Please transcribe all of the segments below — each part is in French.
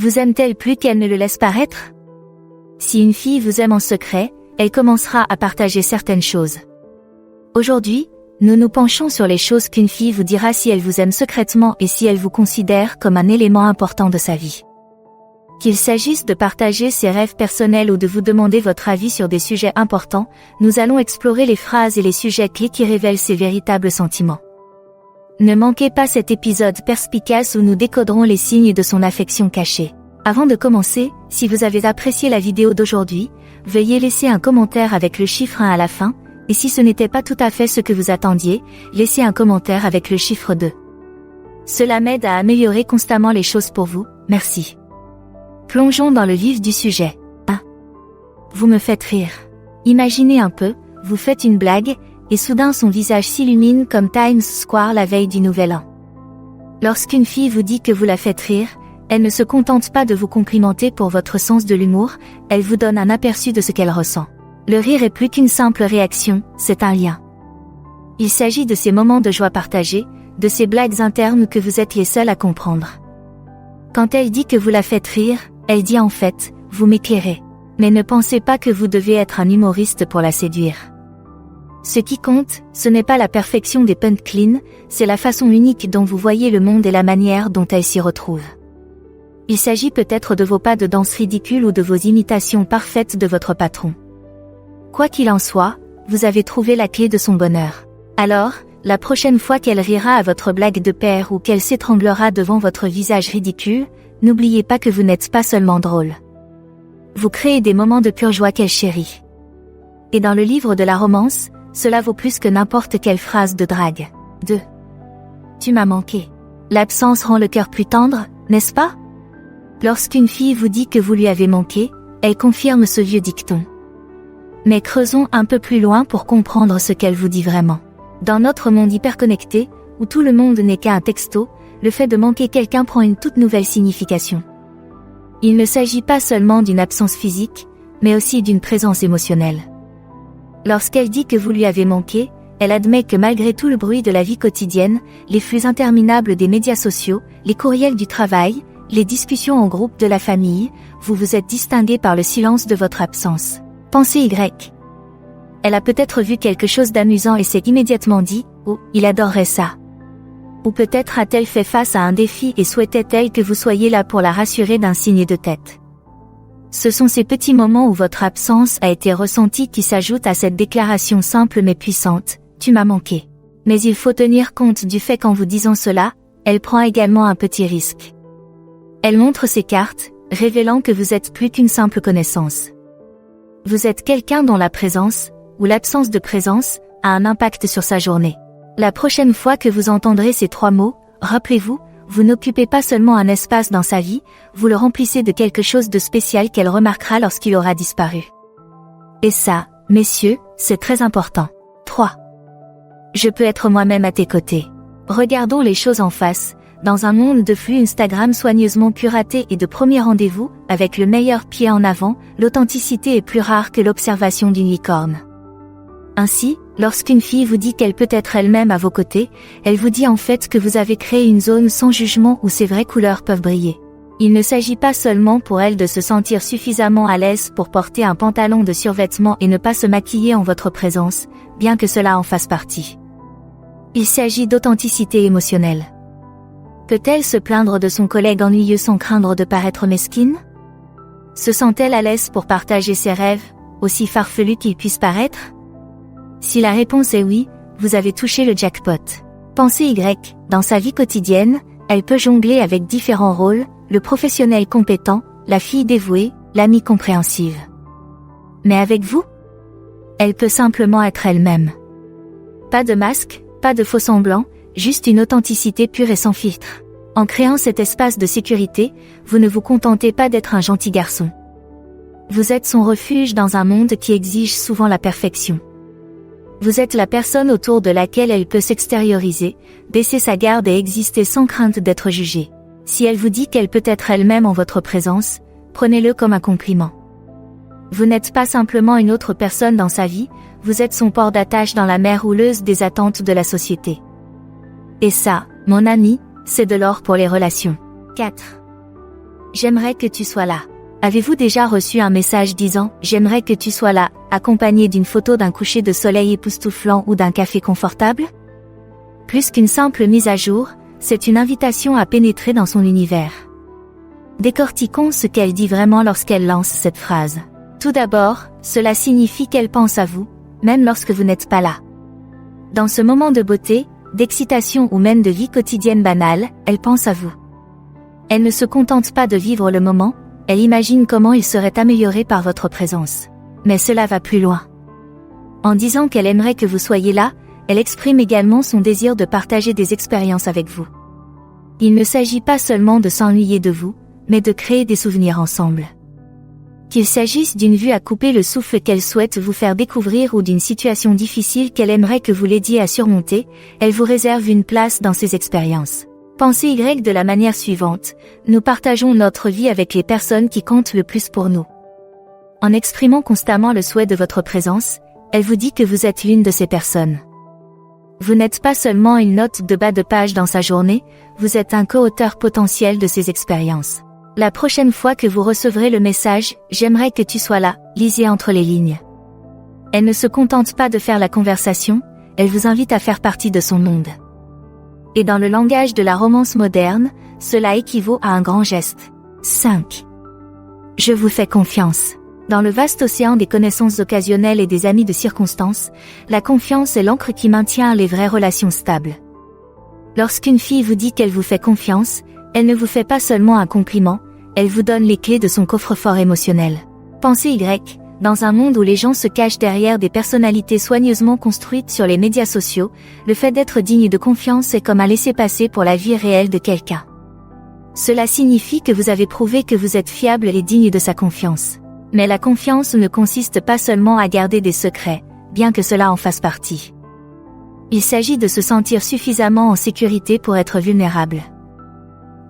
Vous aime-t-elle plus qu'elle ne le laisse paraître? Si une fille vous aime en secret, elle commencera à partager certaines choses. Aujourd'hui, nous nous penchons sur les choses qu'une fille vous dira si elle vous aime secrètement et si elle vous considère comme un élément important de sa vie. Qu'il s'agisse de partager ses rêves personnels ou de vous demander votre avis sur des sujets importants, nous allons explorer les phrases et les sujets clés qui révèlent ses véritables sentiments. Ne manquez pas cet épisode perspicace où nous décoderons les signes de son affection cachée. Avant de commencer, si vous avez apprécié la vidéo d'aujourd'hui, veuillez laisser un commentaire avec le chiffre 1 à la fin, et si ce n'était pas tout à fait ce que vous attendiez, laissez un commentaire avec le chiffre 2. Cela m'aide à améliorer constamment les choses pour vous, merci. Plongeons dans le vif du sujet. 1. Vous me faites rire. Imaginez un peu, vous faites une blague, et soudain son visage s'illumine comme Times Square la veille du Nouvel An. Lorsqu'une fille vous dit que vous la faites rire, elle ne se contente pas de vous complimenter pour votre sens de l'humour, elle vous donne un aperçu de ce qu'elle ressent. Le rire est plus qu'une simple réaction, c'est un lien. Il s'agit de ces moments de joie partagés, de ces blagues internes que vous êtes les seuls à comprendre. Quand elle dit que vous la faites rire, elle dit en fait, vous m'éclairez. Mais ne pensez pas que vous devez être un humoriste pour la séduire. Ce qui compte, ce n'est pas la perfection des punchlines, c'est la façon unique dont vous voyez le monde et la manière dont elle s'y retrouve. Il s'agit peut-être de vos pas de danse ridicules ou de vos imitations parfaites de votre patron. Quoi qu'il en soit, vous avez trouvé la clé de son bonheur. Alors, la prochaine fois qu'elle rira à votre blague de père ou qu'elle s'étranglera devant votre visage ridicule, n'oubliez pas que vous n'êtes pas seulement drôle. Vous créez des moments de pure joie qu'elle chérit. Et dans le livre de la romance, cela vaut plus que n'importe quelle phrase de drague. 2. Tu m'as manqué. L'absence rend le cœur plus tendre, n'est-ce pas? Lorsqu'une fille vous dit que vous lui avez manqué, elle confirme ce vieux dicton. Mais creusons un peu plus loin pour comprendre ce qu'elle vous dit vraiment. Dans notre monde hyperconnecté, où tout le monde n'est qu'un texto, le fait de manquer quelqu'un prend une toute nouvelle signification. Il ne s'agit pas seulement d'une absence physique, mais aussi d'une présence émotionnelle. Lorsqu'elle dit que vous lui avez manqué, elle admet que malgré tout le bruit de la vie quotidienne, les flux interminables des médias sociaux, les courriels du travail, les discussions en groupe de la famille, vous vous êtes distingué par le silence de votre absence. Pensez Y. Elle a peut-être vu quelque chose d'amusant et s'est immédiatement dit « Oh, il adorerait ça ». Ou peut-être a-t-elle fait face à un défi et souhaitait-elle que vous soyez là pour la rassurer d'un signe de tête. Ce sont ces petits moments où votre absence a été ressentie qui s'ajoutent à cette déclaration simple mais puissante « Tu m'as manqué ». Mais il faut tenir compte du fait qu'en vous disant cela, elle prend également un petit risque. Elle montre ses cartes, révélant que vous êtes plus qu'une simple connaissance. Vous êtes quelqu'un dont la présence, ou l'absence de présence, a un impact sur sa journée. La prochaine fois que vous entendrez ces 3 mots, rappelez-vous, vous n'occupez pas seulement un espace dans sa vie, vous le remplissez de quelque chose de spécial qu'elle remarquera lorsqu'il aura disparu. Et ça, messieurs, c'est très important. 3. Je peux être moi-même à tes côtés. Regardons les choses en face. Dans un monde de flux Instagram soigneusement curaté et de premiers rendez-vous, avec le meilleur pied en avant, l'authenticité est plus rare que l'observation d'une licorne. Ainsi, lorsqu'une fille vous dit qu'elle peut être elle-même à vos côtés, elle vous dit en fait que vous avez créé une zone sans jugement où ses vraies couleurs peuvent briller. Il ne s'agit pas seulement pour elle de se sentir suffisamment à l'aise pour porter un pantalon de survêtement et ne pas se maquiller en votre présence, bien que cela en fasse partie. Il s'agit d'authenticité émotionnelle. Peut-elle se plaindre de son collègue ennuyeux sans craindre de paraître mesquine? Se sent-elle à l'aise pour partager ses rêves, aussi farfelus qu'ils puissent paraître? Si la réponse est oui, vous avez touché le jackpot. Pensez Y, dans sa vie quotidienne, elle peut jongler avec différents rôles, le professionnel compétent, la fille dévouée, l'amie compréhensive. Mais avec vous? Elle peut simplement être elle-même. Pas de masque, pas de faux semblants, juste une authenticité pure et sans filtre. En créant cet espace de sécurité, vous ne vous contentez pas d'être un gentil garçon. Vous êtes son refuge dans un monde qui exige souvent la perfection. Vous êtes la personne autour de laquelle elle peut s'extérioriser, baisser sa garde et exister sans crainte d'être jugée. Si elle vous dit qu'elle peut être elle-même en votre présence, prenez-le comme un compliment. Vous n'êtes pas simplement une autre personne dans sa vie, vous êtes son port d'attache dans la mer houleuse des attentes de la société. Et ça, mon ami, c'est de l'or pour les relations. 4. j'aimerais que tu sois là. Avez-vous déjà reçu un message disant « J'aimerais que tu sois là », accompagné d'une photo d'un coucher de soleil époustouflant ou d'un café confortable? Plus qu'une simple mise à jour, c'est une invitation à pénétrer dans son univers. Décortiquons ce qu'elle dit vraiment lorsqu'elle lance cette phrase. Tout d'abord, cela signifie qu'elle pense à vous, même lorsque vous n'êtes pas là. Dans ce moment de beauté, d'excitation ou même de vie quotidienne banale, elle pense à vous. Elle ne se contente pas de vivre le moment, elle imagine comment il serait amélioré par votre présence. Mais cela va plus loin. En disant qu'elle aimerait que vous soyez là, elle exprime également son désir de partager des expériences avec vous. Il ne s'agit pas seulement de s'ennuyer de vous, mais de créer des souvenirs ensemble. Qu'il s'agisse d'une vue à couper le souffle qu'elle souhaite vous faire découvrir ou d'une situation difficile qu'elle aimerait que vous l'aidiez à surmonter, elle vous réserve une place dans ces expériences. Pensez Y de la manière suivante, nous partageons notre vie avec les personnes qui comptent le plus pour nous. En exprimant constamment le souhait de votre présence, elle vous dit que vous êtes l'une de ces personnes. Vous n'êtes pas seulement une note de bas de page dans sa journée, vous êtes un co-auteur potentiel de ces expériences. La prochaine fois que vous recevrez le message « J'aimerais que tu sois là », lisez entre les lignes. Elle ne se contente pas de faire la conversation, elle vous invite à faire partie de son monde. Et dans le langage de la romance moderne, cela équivaut à un grand geste. 5. Je vous fais confiance. Dans le vaste océan des connaissances occasionnelles et des amis de circonstance, la confiance est l'ancre qui maintient les vraies relations stables. Lorsqu'une fille vous dit qu'elle vous fait confiance, elle ne vous fait pas seulement un compliment, elle vous donne les clés de son coffre-fort émotionnel. Pensez Y, dans un monde où les gens se cachent derrière des personnalités soigneusement construites sur les médias sociaux, le fait d'être digne de confiance est comme un laissez-passer pour la vie réelle de quelqu'un. Cela signifie que vous avez prouvé que vous êtes fiable et digne de sa confiance. Mais la confiance ne consiste pas seulement à garder des secrets, bien que cela en fasse partie. Il s'agit de se sentir suffisamment en sécurité pour être vulnérable.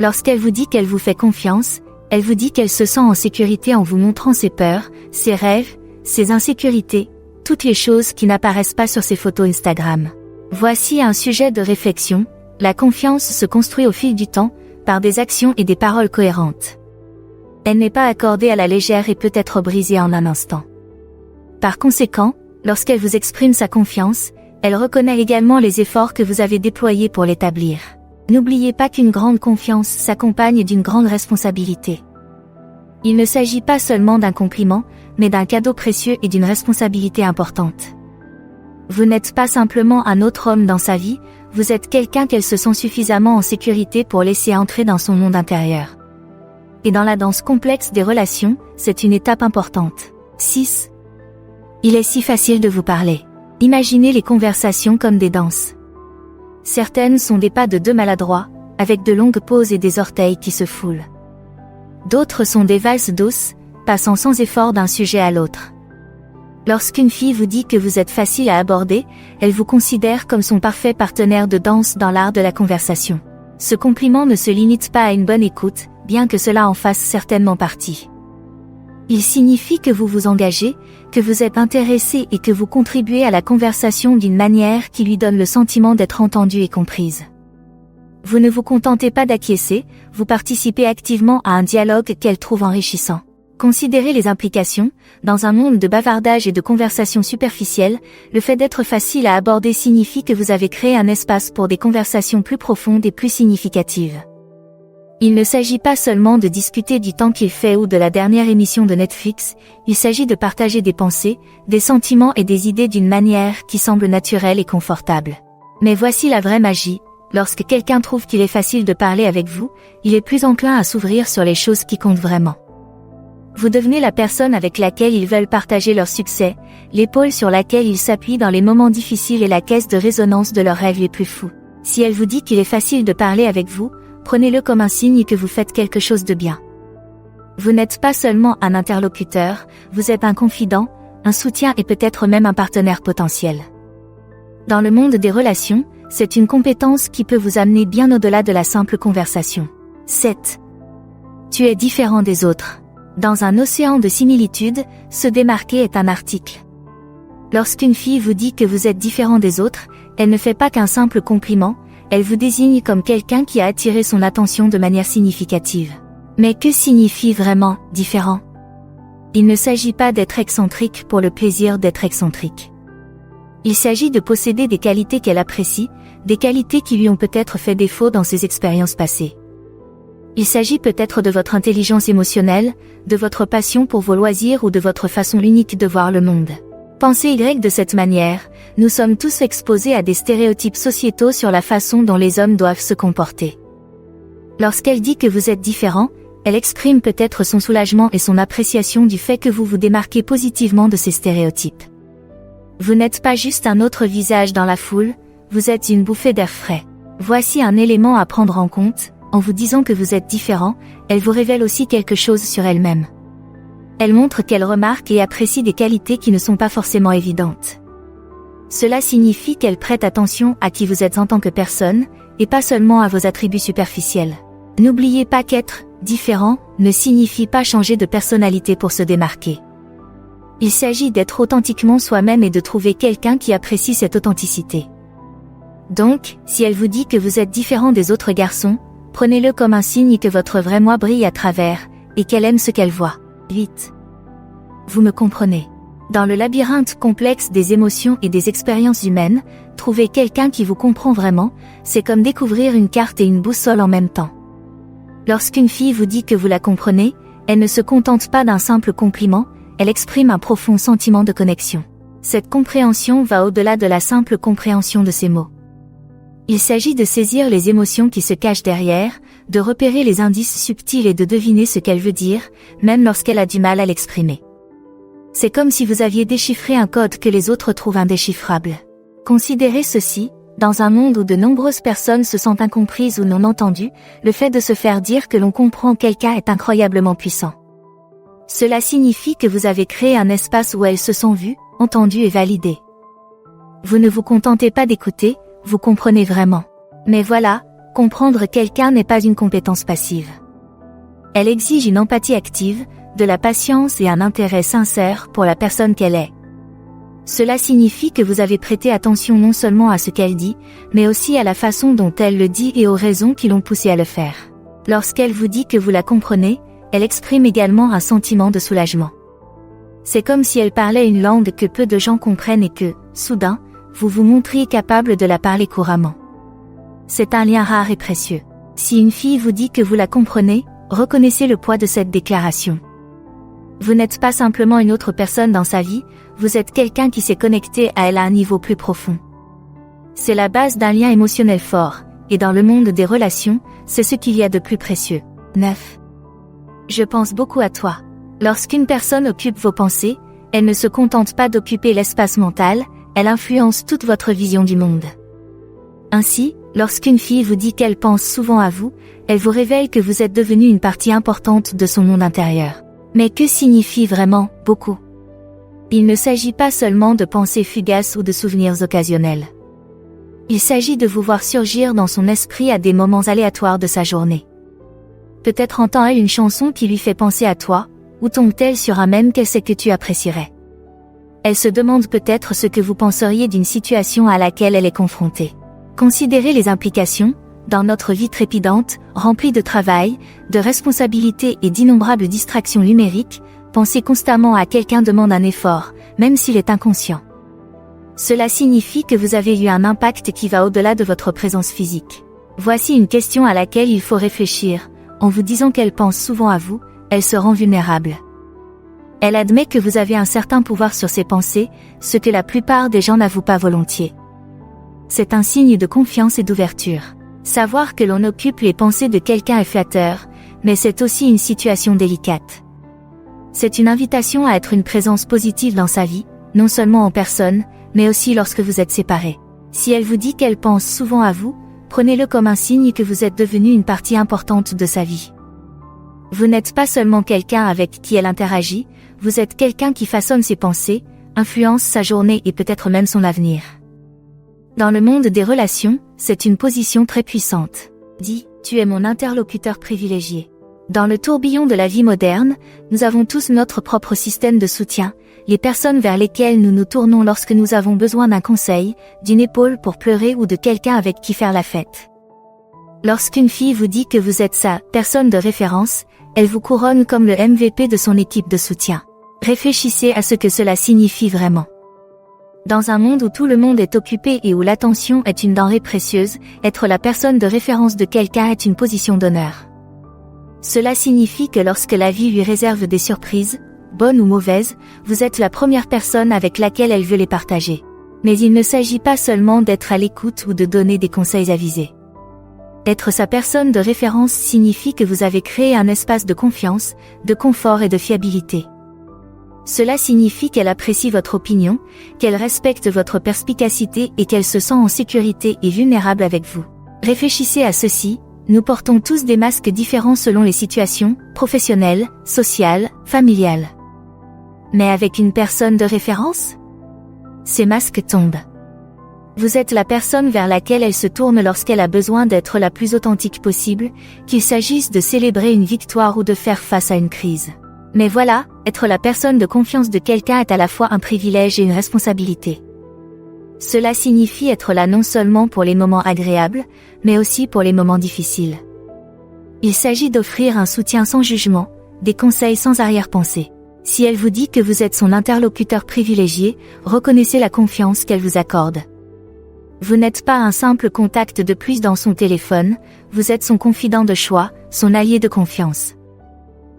Lorsqu'elle vous dit qu'elle vous fait confiance, elle vous dit qu'elle se sent en sécurité en vous montrant ses peurs, ses rêves, ses insécurités, toutes les choses qui n'apparaissent pas sur ses photos Instagram. Voici un sujet de réflexion, la confiance se construit au fil du temps, par des actions et des paroles cohérentes. Elle n'est pas accordée à la légère et peut être brisée en un instant. Par conséquent, lorsqu'elle vous exprime sa confiance, elle reconnaît également les efforts que vous avez déployés pour l'établir. N'oubliez pas qu'une grande confiance s'accompagne d'une grande responsabilité. Il ne s'agit pas seulement d'un compliment, mais d'un cadeau précieux et d'une responsabilité importante. Vous n'êtes pas simplement un autre homme dans sa vie, vous êtes quelqu'un qu'elle se sent suffisamment en sécurité pour laisser entrer dans son monde intérieur. Et dans la danse complexe des relations, c'est une étape importante. 6. Il est si facile de vous parler. Imaginez les conversations comme des danses. Certaines sont des pas de deux maladroits, avec de longues pauses et des orteils qui se foulent. D'autres sont des valses douces, passant sans effort d'un sujet à l'autre. Lorsqu'une fille vous dit que vous êtes facile à aborder, elle vous considère comme son parfait partenaire de danse dans l'art de la conversation. Ce compliment ne se limite pas à une bonne écoute, bien que cela en fasse certainement partie. Il signifie que vous vous engagez, que vous êtes intéressé et que vous contribuez à la conversation d'une manière qui lui donne le sentiment d'être entendue et comprise. Vous ne vous contentez pas d'acquiescer, vous participez activement à un dialogue qu'elle trouve enrichissant. Considérez les implications. Dans un monde de bavardage et de conversations superficielles, le fait d'être facile à aborder signifie que vous avez créé un espace pour des conversations plus profondes et plus significatives. Il ne s'agit pas seulement de discuter du temps qu'il fait ou de la dernière émission de Netflix, il s'agit de partager des pensées, des sentiments et des idées d'une manière qui semble naturelle et confortable. Mais voici la vraie magie, lorsque quelqu'un trouve qu'il est facile de parler avec vous, il est plus enclin à s'ouvrir sur les choses qui comptent vraiment. Vous devenez la personne avec laquelle ils veulent partager leur succès, l'épaule sur laquelle ils s'appuient dans les moments difficiles et la caisse de résonance de leurs rêves les plus fous. Si elle vous dit qu'il est facile de parler avec vous, prenez-le comme un signe que vous faites quelque chose de bien. Vous n'êtes pas seulement un interlocuteur, vous êtes un confident, un soutien et peut-être même un partenaire potentiel. Dans le monde des relations, c'est une compétence qui peut vous amener bien au-delà de la simple conversation. 7. Tu es différent des autres. Dans un océan de similitudes, se démarquer est un article. Lorsqu'une fille vous dit que vous êtes différent des autres, elle ne fait pas qu'un simple compliment, elle vous désigne comme quelqu'un qui a attiré son attention de manière significative. Mais que signifie vraiment « différent » ? Il ne s'agit pas d'être excentrique pour le plaisir d'être excentrique. Il s'agit de posséder des qualités qu'elle apprécie, des qualités qui lui ont peut-être fait défaut dans ses expériences passées. Il s'agit peut-être de votre intelligence émotionnelle, de votre passion pour vos loisirs ou de votre façon unique de voir le monde. Pensez Y de cette manière, nous sommes tous exposés à des stéréotypes sociétaux sur la façon dont les hommes doivent se comporter. Lorsqu'elle dit que vous êtes différent, elle exprime peut-être son soulagement et son appréciation du fait que vous vous démarquez positivement de ces stéréotypes. Vous n'êtes pas juste un autre visage dans la foule, vous êtes une bouffée d'air frais. Voici un élément à prendre en compte. En vous disant que vous êtes différent, elle vous révèle aussi quelque chose sur elle-même. Elle montre qu'elle remarque et apprécie des qualités qui ne sont pas forcément évidentes. Cela signifie qu'elle prête attention à qui vous êtes en tant que personne, et pas seulement à vos attributs superficiels. N'oubliez pas qu'être différent ne signifie pas changer de personnalité pour se démarquer. Il s'agit d'être authentiquement soi-même et de trouver quelqu'un qui apprécie cette authenticité. Donc, si elle vous dit que vous êtes différent des autres garçons, prenez-le comme un signe que votre vrai moi brille à travers, et qu'elle aime ce qu'elle voit. 8. Vous me comprenez. Dans le labyrinthe complexe des émotions et des expériences humaines, trouver quelqu'un qui vous comprend vraiment, c'est comme découvrir une carte et une boussole en même temps. Lorsqu'une fille vous dit que vous la comprenez, elle ne se contente pas d'un simple compliment, elle exprime un profond sentiment de connexion. Cette compréhension va au-delà de la simple compréhension de ses mots. Il s'agit de saisir les émotions qui se cachent derrière, de repérer les indices subtils et de deviner ce qu'elle veut dire, même lorsqu'elle a du mal à l'exprimer. C'est comme si vous aviez déchiffré un code que les autres trouvent indéchiffrable. Considérez ceci, dans un monde où de nombreuses personnes se sentent incomprises ou non entendues, le fait de se faire dire que l'on comprend quelqu'un est incroyablement puissant. Cela signifie que vous avez créé un espace où elles se sont vues, entendues et validées. Vous ne vous contentez pas d'écouter, vous comprenez vraiment. Mais voilà, comprendre quelqu'un n'est pas une compétence passive. Elle exige une empathie active, de la patience et un intérêt sincère pour la personne qu'elle est. Cela signifie que vous avez prêté attention non seulement à ce qu'elle dit, mais aussi à la façon dont elle le dit et aux raisons qui l'ont poussée à le faire. Lorsqu'elle vous dit que vous la comprenez, elle exprime également un sentiment de soulagement. C'est comme si elle parlait une langue que peu de gens comprennent et que, soudain, vous vous montriez capable de la parler couramment. C'est un lien rare et précieux. Si une fille vous dit que vous la comprenez, reconnaissez le poids de cette déclaration. Vous n'êtes pas simplement une autre personne dans sa vie, vous êtes quelqu'un qui s'est connecté à elle à un niveau plus profond. C'est la base d'un lien émotionnel fort, et dans le monde des relations, c'est ce qu'il y a de plus précieux. 9. Je pense beaucoup à toi. Lorsqu'une personne occupe vos pensées, elle ne se contente pas d'occuper l'espace mental, elle influence toute votre vision du monde. Ainsi, lorsqu'une fille vous dit qu'elle pense souvent à vous, elle vous révèle que vous êtes devenu une partie importante de son monde intérieur. Mais que signifie vraiment « beaucoup » ? Il ne s'agit pas seulement de pensées fugaces ou de souvenirs occasionnels. Il s'agit de vous voir surgir dans son esprit à des moments aléatoires de sa journée. Peut-être entend-elle une chanson qui lui fait penser à toi, ou tombe-t-elle sur un mème qu'elle sait que tu apprécierais. Elle se demande peut-être ce que vous penseriez d'une situation à laquelle elle est confrontée. Considérez les implications, dans notre vie trépidante, remplie de travail, de responsabilités et d'innombrables distractions numériques, penser constamment à quelqu'un demande un effort, même s'il est inconscient. Cela signifie que vous avez eu un impact qui va au-delà de votre présence physique. Voici une question à laquelle il faut réfléchir. En vous disant qu'elle pense souvent à vous, elle se rend vulnérable. Elle admet que vous avez un certain pouvoir sur ses pensées, ce que la plupart des gens n'avouent pas volontiers. C'est un signe de confiance et d'ouverture. Savoir que l'on occupe les pensées de quelqu'un est flatteur, mais c'est aussi une situation délicate. C'est une invitation à être une présence positive dans sa vie, non seulement en personne, mais aussi lorsque vous êtes séparés. Si elle vous dit qu'elle pense souvent à vous, prenez-le comme un signe que vous êtes devenu une partie importante de sa vie. Vous n'êtes pas seulement quelqu'un avec qui elle interagit, vous êtes quelqu'un qui façonne ses pensées, influence sa journée et peut-être même son avenir. Dans le monde des relations, c'est une position très puissante. Dis, tu es mon interlocuteur privilégié. Dans le tourbillon de la vie moderne, nous avons tous notre propre système de soutien, les personnes vers lesquelles nous nous tournons lorsque nous avons besoin d'un conseil, d'une épaule pour pleurer ou de quelqu'un avec qui faire la fête. Lorsqu'une fille vous dit que vous êtes sa personne de référence, elle vous couronne comme le MVP de son équipe de soutien. Réfléchissez à ce que cela signifie vraiment. Dans un monde où tout le monde est occupé et où l'attention est une denrée précieuse, être la personne de référence de quelqu'un est une position d'honneur. Cela signifie que lorsque la vie lui réserve des surprises, bonnes ou mauvaises, vous êtes la première personne avec laquelle elle veut les partager. Mais il ne s'agit pas seulement d'être à l'écoute ou de donner des conseils avisés. Être sa personne de référence signifie que vous avez créé un espace de confiance, de confort et de fiabilité. Cela signifie qu'elle apprécie votre opinion, qu'elle respecte votre perspicacité et qu'elle se sent en sécurité et vulnérable avec vous. Réfléchissez à ceci, nous portons tous des masques différents selon les situations, professionnelles, sociales, familiales. Mais avec une personne de référence, ces masques tombent. Vous êtes la personne vers laquelle elle se tourne lorsqu'elle a besoin d'être la plus authentique possible, qu'il s'agisse de célébrer une victoire ou de faire face à une crise. Mais voilà, être la personne de confiance de quelqu'un est à la fois un privilège et une responsabilité. Cela signifie être là non seulement pour les moments agréables, mais aussi pour les moments difficiles. Il s'agit d'offrir un soutien sans jugement, des conseils sans arrière-pensée. Si elle vous dit que vous êtes son interlocuteur privilégié, reconnaissez la confiance qu'elle vous accorde. Vous n'êtes pas un simple contact de plus dans son téléphone, vous êtes son confident de choix, son allié de confiance.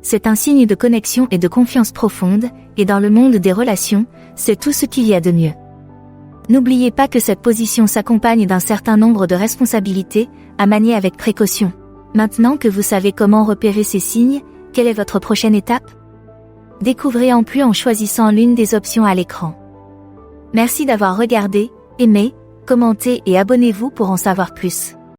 C'est un signe de connexion et de confiance profonde, et dans le monde des relations, c'est tout ce qu'il y a de mieux. N'oubliez pas que cette position s'accompagne d'un certain nombre de responsabilités, à manier avec précaution. Maintenant que vous savez comment repérer ces signes, quelle est votre prochaine étape? Découvrez en plus en choisissant l'une des options à l'écran. Merci d'avoir regardé, aimé, commentez et abonnez-vous pour en savoir plus.